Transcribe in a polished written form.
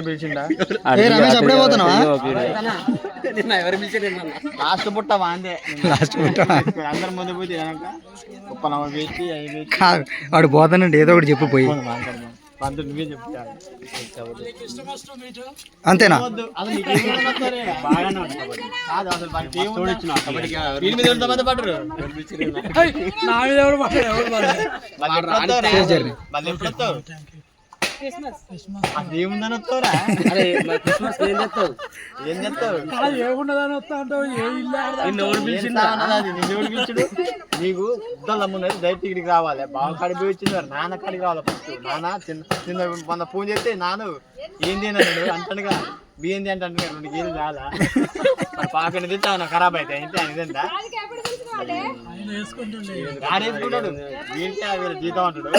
పిలిచిండా రమేష్ అప్పుడే పోతున్నావా? లాస్ట్ పుట్ట వాందే లాస్ట్ అందరి ముందు పోయి ఉప్పలమ్మ వేసి కాదు వాడు పోతానంటే ఏదో ఒకటి చెప్పు పోయి పంతులు నువ్వే చెప్తాను అంతేనా? ఏముందని వస్తావురా? ఏం చెప్తావు? నీకు ఇద్దరు డైరెక్ట్ ఇక్కడికి రావాలి. బావ కాడికి పోయి వచ్చింది నాన్న కాడికి రావాలి. ఫస్ట్ నాన్న చిన్న మొన్న ఫోన్ చేస్తే నాన్న ఏంది అన్నాడు అంటాడుగా. బియ్యంది అంటాను 2 కేజీలు చాలా పాకని తింటా ఖరాబ్ అయితే అయితే ఆయన తింటా ఆడేసుకుంటాడు. ఏంటి జీతం అంటాడు.